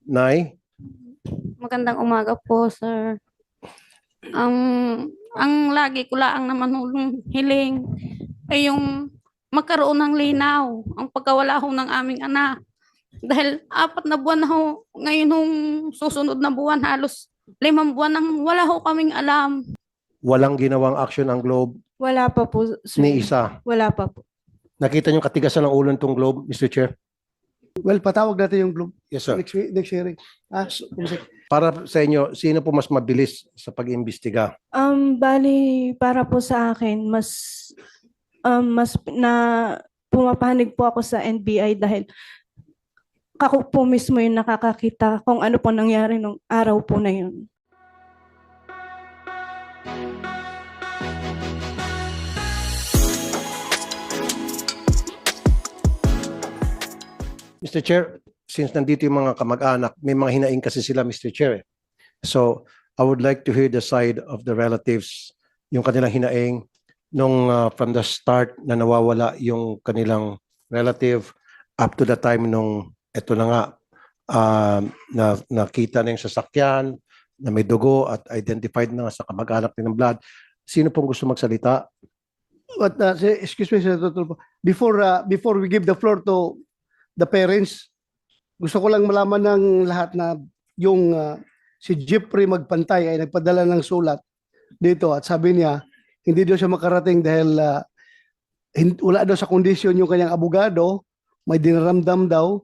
Nay? Magandang umaga po, sir. Ang ang lagi ko lang naman hulong hiling ay yung magkaroon ng linaw ang pagkawala ho ng aming anak. Dahil 4 na buwan na ho, ngayon hong susunod na buwan, halos 5 buwan nang wala ho kaming alam. Walang ginawang action ang Globe Wala pa po, sir. ni isa. Wala pa po. Nakita niyo katigasan ng ulo nitong Globe, Mr. Chair? Well, patawag natin yung group Yes, sir. next hearing. Para sa inyo, sino po mas mabilis sa pag-imbestiga? Bali, para po sa akin, mas na pumapanig po ako sa NBI dahil ako po mismo yung nakakakita kung ano po nangyari nung araw po na yun. Mr. Chair, since nandito yung mga kamag-anak, may mga hinaing kasi sila, Mr. Chair. So, I would like to hear the side of the relatives, yung kanilang hinaing, nung from the start na nawawala yung kanilang relative up to the time nung eto na nga, na nakita na yung sasakyan, na may dugo at identified na sa kamag-anak ng blood. Sino pong gusto magsalita? But, excuse me, Senator Tulfo. Before we give the floor to the parents, gusto ko lang malaman ng lahat na yung si Jeffrey Magpantay ay nagpadala ng sulat dito at sabi niya hindi daw siya makarating dahil wala daw sa kondisyon yung kanyang abogado, may dinaramdam daw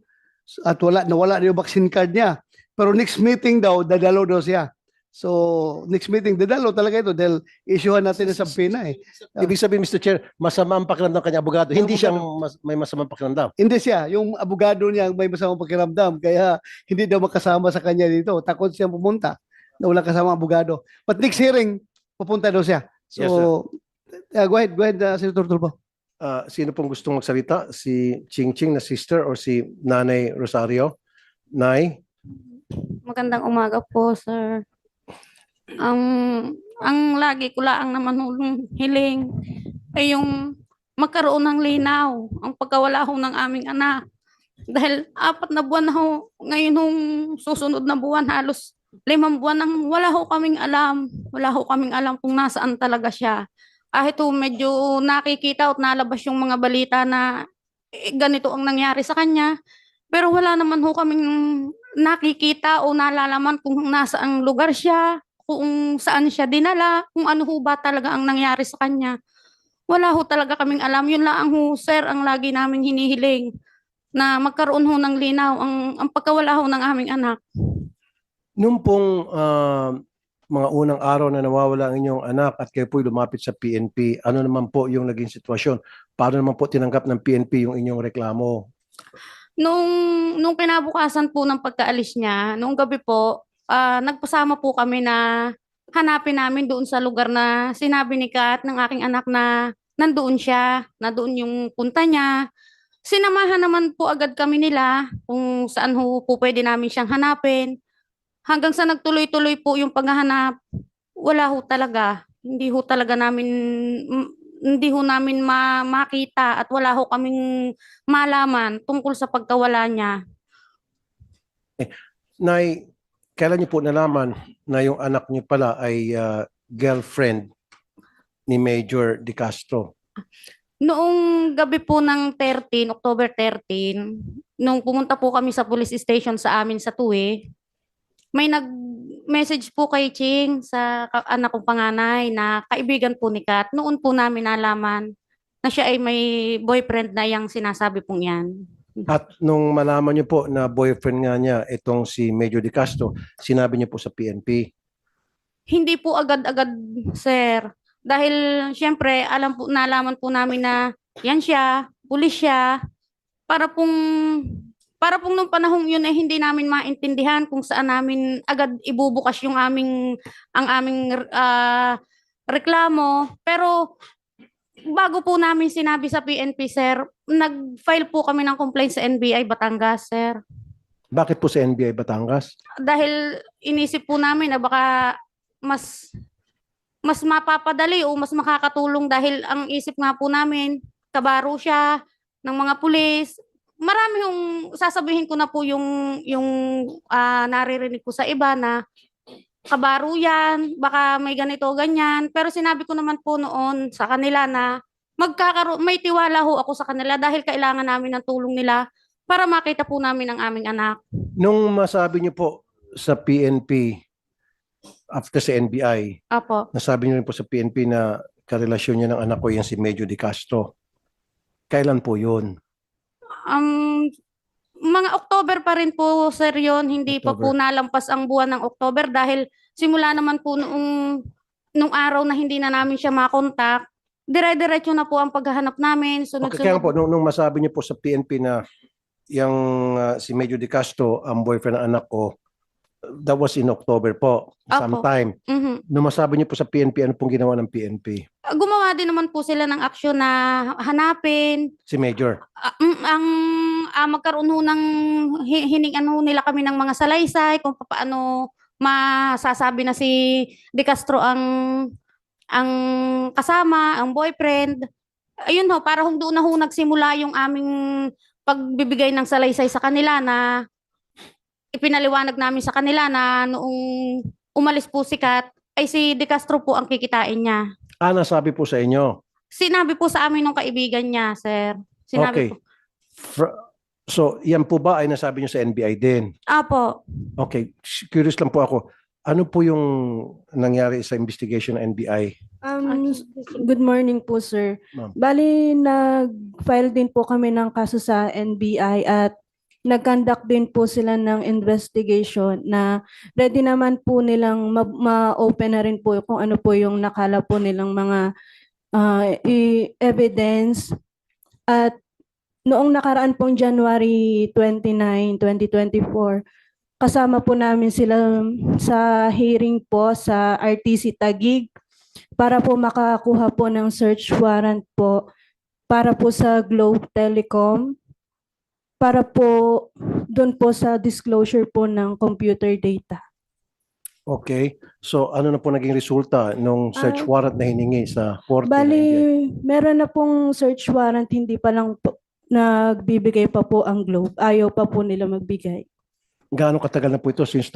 at nawala daw yung vaccine card niya. Pero next meeting daw, dadalo daw siya. So, next meeting, dadalo talaga ito dahil issuehan natin sa subpoena eh. Ibig sabihin, Mr. Chair, masama ang pakiramdam ng kanyang abogado. Hindi siya may masamang pakiramdam. Hindi siya, yung abogado niya may masamang pakiramdam kaya hindi daw makasama sa kanya dito. Takot siya pumunta na walang kasama abogado. But next hearing, pupunta daw siya. Yes, So, go ahead, Senator Tulfo. Sino pong gustong magsalita? Si Ching Ching na sister or si Nanay Rosario? Nay? Magandang umaga po, sir. Ang lagi ko lang naman hulong hiling ay yung magkaroon ng linaw ang pagkawala ho ng aming anak. Dahil 4 na buwan na ho, ngayon hong susunod na buwan, halos 5 buwan nang wala ho kaming alam. Wala ho kaming alam kung nasaan talaga siya. Kahit ho medyo nakikita at nalabas yung mga balita na ganito ang nangyari sa kanya. Pero wala naman ho kaming nakikita o nalalaman kung nasaang lugar siya, kung saan siya dinala, kung ano ho ba talaga ang nangyari sa kanya. Wala ho talaga kaming alam. Yun lang ho, sir, ang lagi namin hinihiling na magkaroon ho ng linaw ang pagkawala ho ng aming anak. Nung pong mga unang araw na nawawala ang inyong anak at kayo po'y lumapit sa PNP, ano naman po yung naging sitwasyon? Paano naman po tinanggap ng PNP yung inyong reklamo? Nung kinabukasan po ng pagkaalis niya, nung gabi po, nagpasama po kami na hanapin namin doon sa lugar na sinabi ni Kat ng aking anak na nandoon siya, na doon yung punta niya. Sinamahan naman po agad kami nila kung saan ho po pwede namin siyang hanapin. Hanggang sa nagtuloy-tuloy po yung paghahanap, wala ho talaga. Hindi ho namin makita at wala ho kaming malaman tungkol sa pagkawala niya. Nay, kailan niyo po nalaman na yung anak niyo pala ay girlfriend ni Major De Castro? Noong gabi po ng October 13, nung pumunta po kami sa police station sa amin sa Tuwi, may nag-message po kay Ching sa anak kong panganay na kaibigan po ni Kat. Noon po namin nalaman na siya ay may boyfriend na yung sinasabi pong yan. At nung malaman niyo po na boyfriend nga niya itong si Major De Castro, sinabi niyo po sa PNP? Hindi po agad-agad, sir. Dahil siyempre, nalaman po namin na yan siya, pulis siya. Para pong nung panahong yun ay hindi namin maintindihan kung saan namin agad ibubukas ang aming reklamo. Pero bago po namin sinabi sa PNP, sir, nag-file po kami ng complaint sa NBI Batangas, sir. Bakit po sa NBI Batangas? Dahil inisip po namin na baka mas mapapadali o mas makakatulong dahil ang isip nga po namin, kabaro siya ng mga pulis, marami yung sasabihin ko na po yung naririnig ko sa iba na kabaro yan, baka may ganito, ganyan. Pero sinabi ko naman po noon sa kanila na may tiwala ho ako sa kanila dahil kailangan namin ng tulong nila para makita po namin ang aming anak. Nung masabi niyo po sa PNP, after sa NBI, Apo. nasabi niyo rin po sa PNP na karelasyon niya ng anak ko yan si Medyo de Castro. Kailan po yun? Mga October pa rin po, sir, yun. Hindi pa po October. nalampas ang buwan ng October dahil simula naman po nung araw na hindi na namin siya makontak, dire-diretso na po ang paghahanap namin. Okay, kaya Sunod-sunod. po, nung masabi niyo po sa PNP na yung si Medyo de Castro, ang boyfriend ng anak ko, that was in October po, Apo. sometime. Mhm. Nung masabi niyo po sa PNP, ano pong ginawa ng PNP? Gumawa din naman po sila ng aksyon na hanapin. Si Major. Magkaroon ho ng hiningan ho nila kami ng mga salaysay kung paano masasabi na si De Castro ang kasama, ang boyfriend. Ayun ho, para doon na ho nagsimula yung aming pagbibigay ng salaysay sa kanila na ipinaliwanag namin sa kanila na noong umalis po si Kat, ay si De Castro po ang kikitain niya. Nasabi po sa inyo. Sinabi po sa amin ng kaibigan niya, sir. Sinabi Okay. po. So, yan po ba ay nasabi niyo sa NBI din? Apo. Okay, curious lang po ako. Ano po yung nangyari sa investigation ng NBI? Good morning po, sir. Ma'am. Bali, nag-file din po kami ng kaso sa NBI at nag-conduct din po sila ng investigation na ready naman po nilang ma-open na rin po kung ano po yung nakala po nilang mga evidence. At noong nakaraan pong January 29, 2024, kasama po namin sila sa hearing po sa RTC Taguig para po makakuha po ng search warrant po para po sa Globe Telecom, para po doon po sa disclosure po ng computer data. Okay. So, ano na po naging resulta nung search warrant na hiningi sa korte? ng NBI? Bali, meron na pong search warrant, hindi pa lang po nagbibigay pa po ang Globe. Ayaw pa po nila magbigay. Gaano katagal na po ito since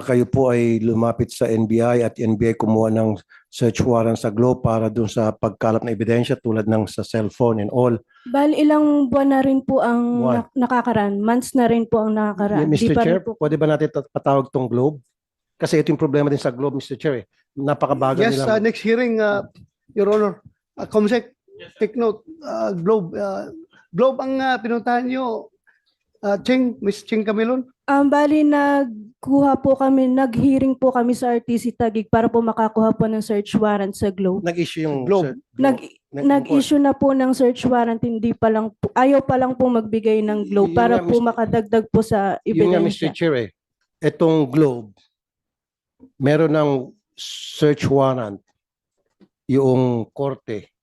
kayo po ay lumapit sa NBI at NBI kumuha ng search warrant sa Globe para dun sa pagkalap na ebidensya tulad ng sa cellphone and all? Bali, ilang buwan na rin po ang Buwan. nakakaraan. Months na rin po ang nakakaraan. Di Mr. pa rin Chair, po. pwede ba natin patawag tong Globe? Kasi ito yung problema din sa Globe, Mr. Chair. Napakabagal Yes, nila. next hearing, Your Honor. Comsec, take note, Globe. Globe ang pinuntahan nyo, Miss Ching Camilon. Bali, nag-hearing po kami sa RTC Taguig para po makakuha po ng search warrant sa Globe. Nag-issue yung Globe. Nag-issue na po ng search warrant, hindi pa lang po, ayaw pa lang po magbigay ng Globe Yun para nga, po Mr. makadagdag po sa Yun nga, Mr. ebidensya. Chair, itong Globe, meron ng search warrant yung korte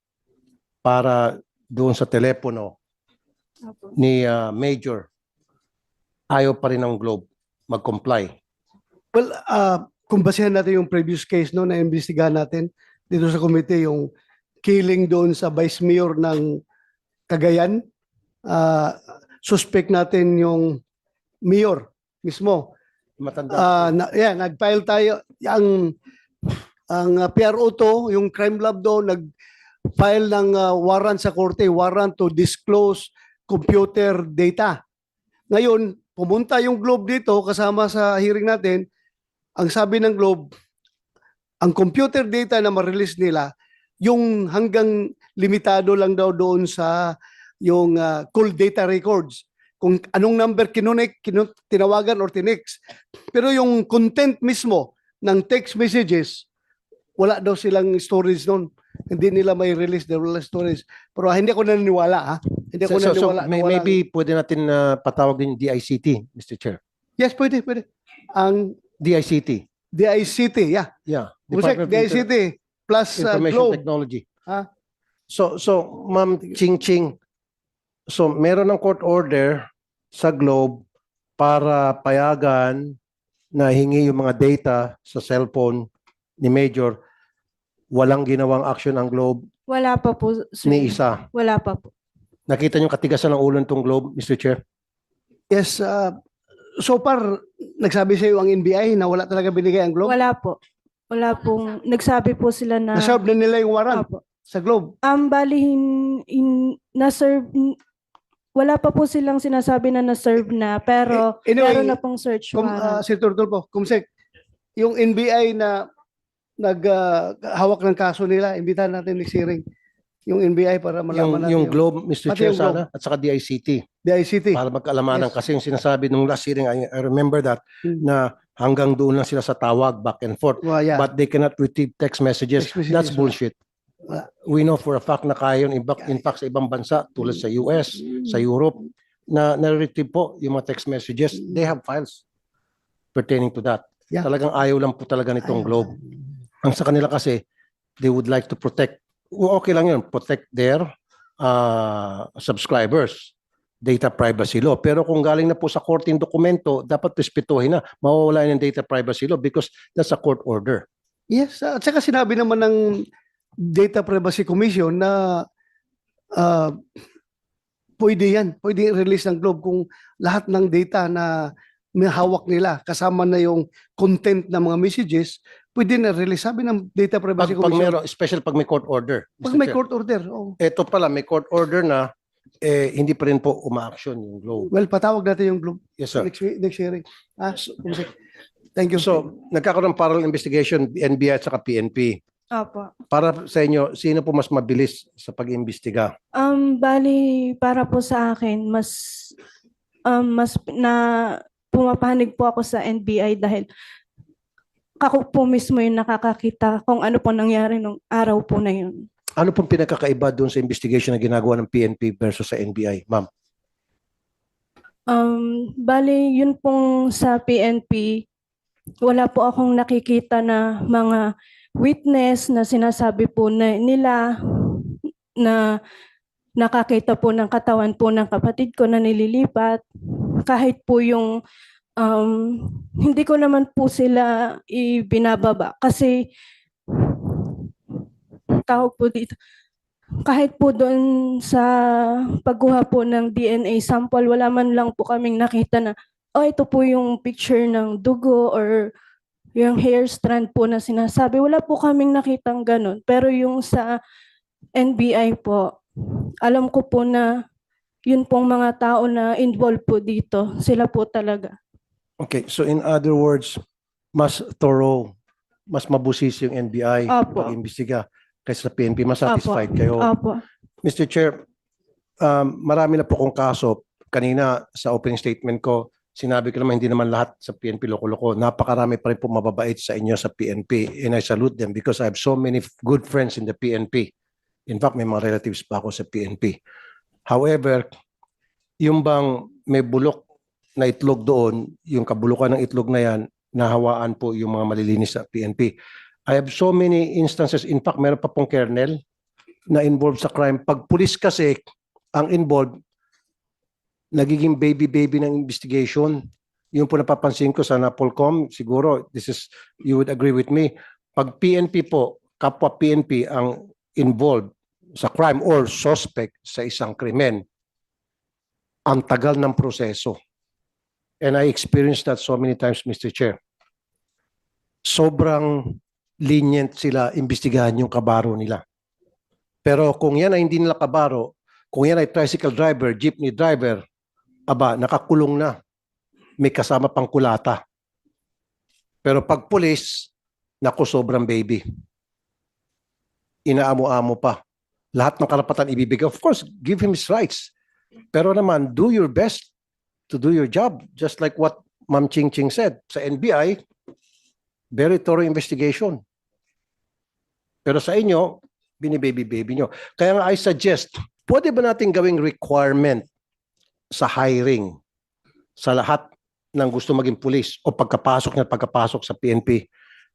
para doon sa telepono ni Major. Ayaw pa rin ng Globe mag-comply. Well, kung basehan natin yung previous case no, na imbestigahan natin dito sa committee, yung killing doon sa Vice Mayor ng Cagayan, suspect natin yung Mayor mismo. Matanda. Nag-file tayo ang PRO to, yung crime lab do, nag-file ng warrant sa korte, warrant to disclose computer data. Ngayon, pumunta yung Globe dito kasama sa hearing natin. Ang sabi ng Globe, ang computer data na ma-release nila, yung hanggang limitado lang daw doon sa yung call data records. Kung anong number tinawagan or tinext. Pero yung content mismo ng text messages, wala daw silang storage noon. Hindi nila may release the storage. Pero hindi ako naniniwala, ha? Hindi ako naniniwala. Maybe pwede natin patawag din DICT, Mr. Chair. Yes, pwede. Ang DICT. DICT, yeah. Yeah. Busek, DICT plus Information Globe. Technology. Ah. So Ma'am Ching, so meron ng court order sa Globe para payagan na hingi yung mga data sa cellphone ni Major. Walang ginawang action ang Globe Wala pa po, sir. ni isa. Wala pa po. Nakita niyo katigasan ng ulo nitong Globe, Mr. Chair? Yes, so far, nagsabi sa iyo ang NBI na wala talaga binigay ang Globe? Wala po. Wala pong, nagsabi po sila na, Na-serve na nila yung warrant Opo. sa Globe? Bali, na-serve, wala pa po silang sinasabi na na-serve na, pero Anyway, meron na pong search warrant. Senator Tulfo, Kumsek, yung NBI na hawak ng kaso nila, imbitahan natin next hearing. Yung NBI para malaman natin. Yung Globe, Mr. Pati Chair, yung Globe. sana, at saka DICT. The ICT. Para magkaalamanan. Yes. Kasi yung sinasabi nung last hearing, I remember that, Hmm. na hanggang doon lang sila sa tawag, back and forth. Well, yeah. But they cannot retrieve text messages. Text messages, That's wala. bullshit. Wala. We know for a fact na kaya yun, in fact, sa ibang bansa, tulad sa US, sa Europe, na na-retrieve po yung mga text messages. They have files pertaining to that. Yeah. Talagang ayaw lang po talaga nitong Ayaw. Globe. Ang sa kanila kasi, they would like to protect, okay lang yun, protect their subscribers, data privacy law. Pero kung galing na po sa korte yung dokumento, dapat respetuhin na. Mawawala yung data privacy law because that's a court order. Yes, at saka sinabi naman ng Data Privacy Commission na pwede yan. Pwede i-release ng Globe kung lahat ng data na may hawak nila, kasama na yung content ng mga messages, pwede na release. Sabi ng Data Privacy Pag Commission. meron, special pag may court order. Pag Mr. may Chair. court order. Oh. Ito pala, may court order na, hindi pa rin po uma-action yung Globe. Well, patawag natin yung Globe Yes, sir. next hearing. Thank you. So, nagkakaroon ng parallel investigation, NBI at saka PNP. Opo. Para sa inyo, sino po mas mabilis sa pag-imbestiga? Bali, para po sa akin, mas na pumapanig po ako sa NBI dahil ako po mismo yung nakakakita kung ano po nangyari nung araw po na yun. Ano pong pinagkakaiba doon sa investigation na ginagawa ng PNP versus sa NBI, ma'am? Bali, yun pong sa PNP, wala po akong nakikita na mga witness na sinasabi po na nila na nakakita po ng katawan po ng kapatid ko na nililipat. Kahit po yung hindi ko naman po sila ibinababa kasi tawag po dito. Kahit po doon sa pagkuha po ng DNA sample, wala man lang po kaming nakita na, ito po yung picture ng dugo or yung hair strand po na sinasabi. Wala po kaming nakitang ganun. Pero yung sa NBI po, alam ko po na yun pong mga tao na involved po dito, sila po talaga. Okay, so in other words, mas thorough, mas mabusis yung NBI Opo. pag-imbestiga kaysa sa PNP. Mas satisfied kayo. Opo. Mr. Chair, marami na po kong kaso. Kanina sa opening statement ko, sinabi ko naman hindi naman lahat sa PNP loko-loko. Napakarami pa rin po mababait sa inyo sa PNP and I salute them because I have so many good friends in the PNP. In fact, may mga relatives pa ako sa PNP. However, yung bang may bulok na itlog doon, yung kabulukan ng itlog na yan, nahawaan po yung mga malilinis sa PNP. I have so many instances, in fact, meron pa pong kernel na involved sa crime. Pag pulis kasi ang involved, nagiging baby-baby ng investigation. Yung po napapansin ko sa Napolcom, siguro, you would agree with me. Pag PNP po, kapwa PNP ang involved sa crime or suspect sa isang krimen, ang tagal ng proseso. And I experienced that so many times, Mr. Chair. Sobrang lenient sila imbestigahan yung kabaro nila. Pero kung yan ay hindi nila kabaro, kung yan ay tricycle driver, jeepney driver, nakakulong na. May kasama pang kulata. Pero pag pulis, naku, sobrang baby. Inaamo-amo pa. Lahat ng karapatan ibibigay. Of course, give him his rights. Pero naman, do your best to do your job. Just like what Ma'am Ching Ching said. Sa NBI, very thorough investigation. Pero sa inyo, binibaby-baby nyo. Kaya nga I suggest, pwede ba natin gawing requirement sa hiring sa lahat ng gusto maging pulis o pagkapasok sa PNP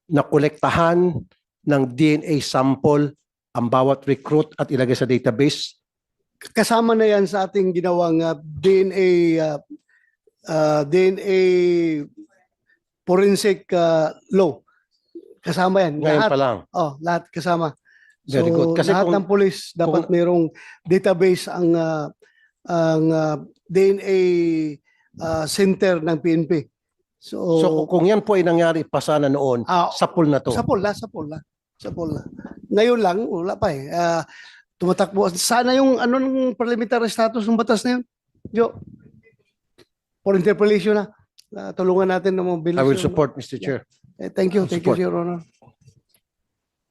na kolektahan ng DNA sample ang bawat recruit at ilagay sa database? Kasama na yan sa ating ginawang DNA forensic law. Kasama yan. Ngayon Lahat. pa lang. Lahat kasama. Very So, good. Kasi lahat kung- ng pulis dapat mayroong database ang DNA center ng PNP. So kung yan po ay nangyari pa sana noon, sa pool na to. Sa pool na. Ngayon lang, wala pa eh. Tumatakbo. Sana yung anong parliamentary status ng batas na yun? Jo, for interpellation na. Tulungan natin na mabilis. I will yung- support, Mr. Chair. Thank you, Support. Your Honor.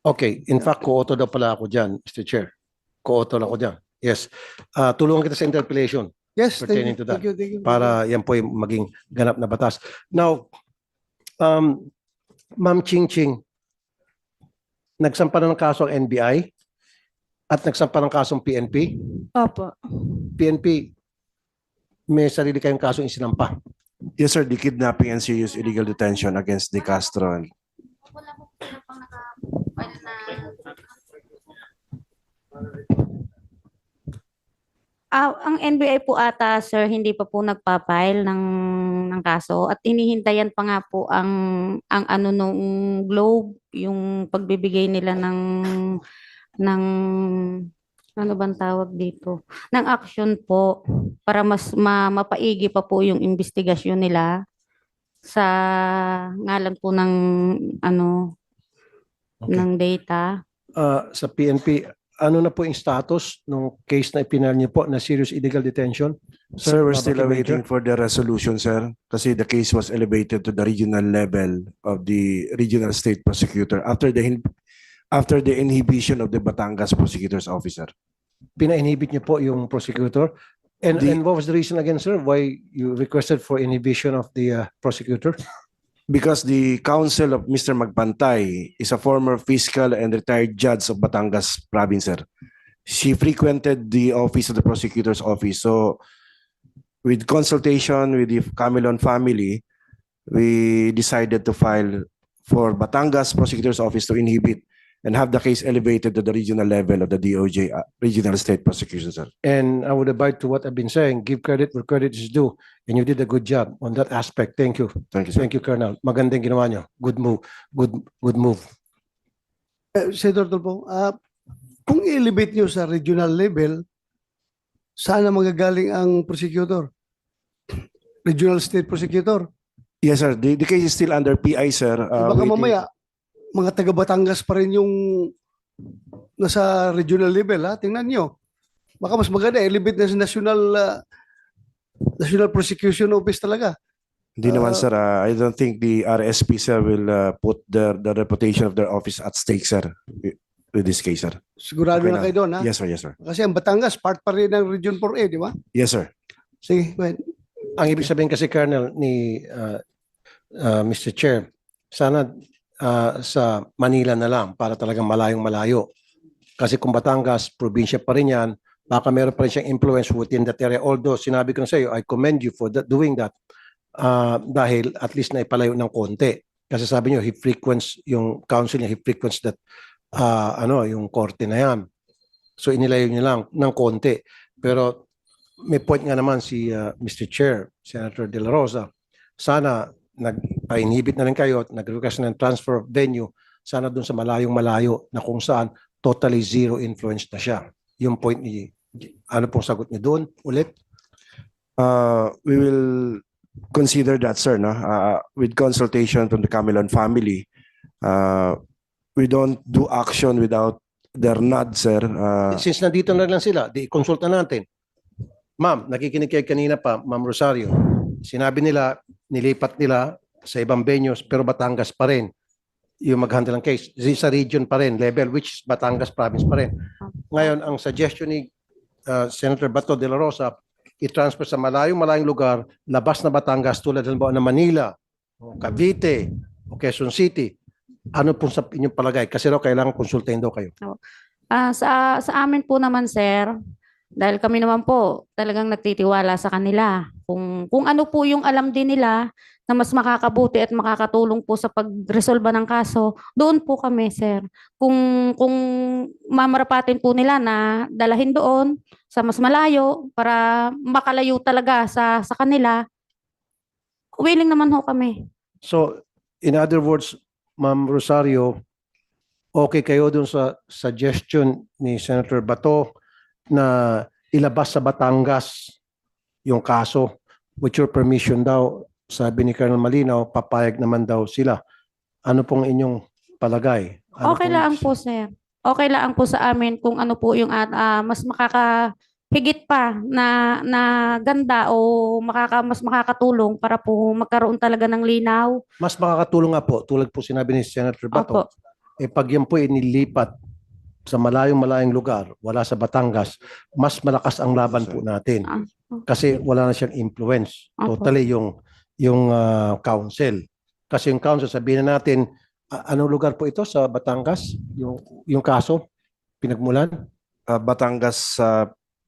Okay, in fact, co-author daw pala ako dyan, Mr. Chair. Co-author ako dyan. Yes. Tulungan kita sa interpellation Yes, thank Pertaining you. to that. Thank you. para yan po ay maging ganap na batas. Now, Ma'am Ching Ching, nagsampa na ng kaso ang NBI at nagsampa ng kaso ang PNP. Opo. PNP, may sarili kayong kaso isinampa. Yes, sir. The kidnapping and serious illegal detention against De Castro. Wala po sila pang naka-file na. Ang NBI po ata, sir, hindi pa po nagpa-file ng kaso at hinihintayan pa nga po ang ano nung Globe, yung pagbibigay nila ng ano bang tawag dito? Ng action po para mas mapaigi pa po yung investigasyon nila sa ngalan po ng ano Okay. ng data. Sa PNP, ano na po yung status ng case na ipinal niyo po na serious illegal detention? Sir, we're still Babaki Major? awaiting for the resolution, sir. Kasi the case was elevated to the regional level of the regional state prosecutor after the inhibition of the Batangas prosecutor's officer. Pina-inhibit niyo po yung prosecutor? And what was the reason again, sir, why you requested for inhibition of the prosecutor? Because the counsel of Mr. Magpantay is a former fiscal and retired judge of Batangas province, sir. She frequented the office of the prosecutor's office. So with consultation with the Camelon family, we decided to file for Batangas prosecutor's office to inhibit and have the case elevated to the regional level of the DOJ, regional state prosecution, sir. And I would abide to what I've been saying. Give credit where credit is due. And you did a good job on that aspect. Thank you. Thank you, sir. Thank you, Colonel. Magandang ginawa niyo. Good move. Good move. Senator Tulfo, kung i-elevate nyo sa regional level, sana magagaling ang prosecutor? Regional state prosecutor? Yes, sir. The case is still under PI, sir. Baka waiting- mamaya, mga taga Batangas pa rin yung nasa regional level, ha? Tingnan nyo. Baka mas maganda, elevate na sa National Prosecution Office talaga. Hindi naman, sir. I don't think the RSP, sir, will put the reputation of their office at stake, sir, with this case, sir. Sigurado Okay na na. kayo doon, ha? Yes, sir. Yes, sir. Kasi ang Batangas, part pa rin ng Region 4A, di ba? Yes, sir. Sige, go ahead. Ang ibig sabihin kasi, Colonel, ni Mr. Chair, sana sa Manila na lang para talagang malayong-malayo. Kasi kung Batangas, probinsya pa rin yan, baka meron pa rin siyang influence within that area. Although, sinabi ko na sa iyo, I commend you for doing that dahil at least na ipalayo ng konti. Kasi sabi niyo, yung council niya, he frequents that, yung korte na yan. So, inilayo niya lang ng konti. Pero, may point nga naman si Mr. Chair, Senator De La Rosa, sana nag-inhibit na rin kayo at nag-request ng transfer of venue, sana dun sa malayong-malayo na kung saan totally zero influence na siya. Yung point ni, ano pong sagot niyo doon ulit? We will consider that, sir, no? With consultation from the Camelon family. We don't do action without their nod, sir. Since nandito na lang sila, di konsulta natin. Ma'am, nakikinig kayo kanina pa, Ma'am Rosario. Sinabi nila, nilipat nila sa ibang venues, pero Batangas pa rin yung mag-handle ng case. Sa region pa rin, level, which is Batangas province pa rin. Ngayon, ang suggestion ni Senator Bato de la Rosa, i-transfer sa malayong lugar, labas na Batangas, tulad halimbawa ng Manila, o Cavite, o Quezon City. Ano po sa inyong palagay? Kasi raw kailangan konsultahin daw kayo. Sa amin po naman, sir, dahil kami naman po talagang nagtitiwala sa kanila. Kung ano po yung alam din nila na mas makakabuti at makakatulong po sa pagresolba ng kaso, doon po kami, sir. Kung mamarapatin po nila na dalahin doon sa mas malayo para makalayo talaga sa kanila, willing naman ho kami. So, in other words, Ma'am Rosario, okay kayo dun sa suggestion ni Senator Bato na ilabas sa Batangas yung kaso with your permission daw, sabi ni Colonel Malinaw, papayag naman daw sila. Ano pong inyong palagay? Ano Okay pong- lang po, sir. Okay lang po sa amin kung ano po yung mas makakahigit pa na ganda o mas makakatulong para po magkaroon talaga ng linaw. Mas makakatulong nga po, tulad po sinabi ni Senator Bato, Opo. pag yan po inilipat sa malayong lugar, wala sa Batangas, mas malakas ang laban po natin. Ah, Kasi wala na siyang influence. Opo. Totally yung council. Kasi yung council, sabihin na natin, anong lugar po ito sa Batangas? Yung kaso, pinagmulan? Batangas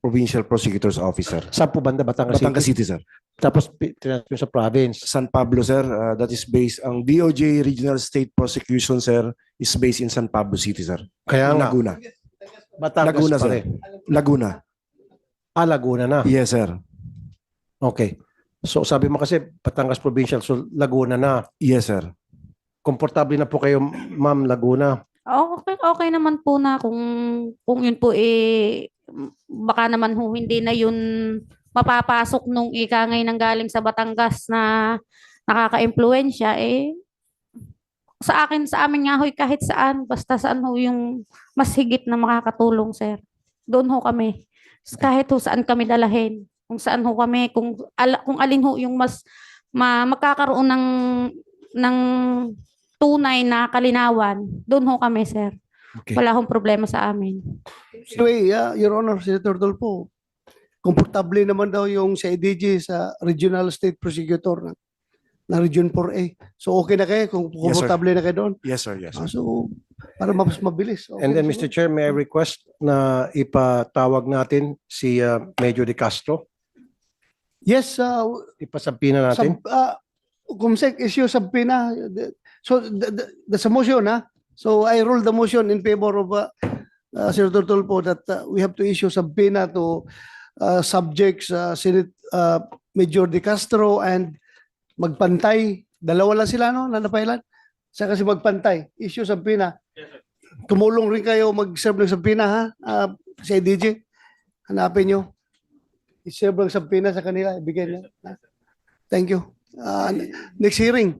Provincial Prosecutor's Office, sir. Saan po banda? Batangas, Batangas City? City, sir. Tapos transfer sa province. San Pablo, sir. That is based, ang DOJ Regional State Prosecution, sir, is based in San Pablo City, sir. Kaya nga, Laguna. Batangas Laguna, pa sir. rin. Laguna. Laguna na. Yes, sir. Okay. So sabi mo kasi Batangas Provincial, so Laguna na. Yes, sir. Komportable na po kayo, Ma'am, Laguna. Okay naman po na kung yun po baka naman hindi na yun mapapasok nung ikangay ng galing sa Batangas na nakaka-impluwensya sa amin nga hoy kahit saan basta saan ho yung mas higit na makakatulong, sir. Doon ho kami. Kahit ho saan kami dalahin. Kung saan ho kami, kung alin ho yung mas magkakaroon ng tunay na kalinawan, doon ho kami, sir. Okay. Wala hong problema sa amin. Anyway, Your Honor, Senator Tulfo, komportable naman daw yung sa IDG sa Regional State Prosecutor na Region 4A. So okay na kayo kung Yes, sir. komportable na kayo doon. Yes, sir. Yes, sir. So para mas mabilis. Okay And then, na Mr. siguro. Chair, may I request na ipatawag natin si Major De Castro? Yes, Ipasampina natin? Kumsek issue subpoena. So that's a motion, ha? So I roll the motion in favor of Senator Tulfo that we have to issue subpoena to subjects Senate Major De Castro and Magpantay. Dalawa lang sila, no? Nanapailan. Sa kasi Magpantay. Issue subpoena. Tumulong rin kayo mag-serve ng subpoena, ha? Sa IDG. Hanapin nyo. I-serve ng subpoena sa kanila. Ibigay nyo. Thank you. Next hearing.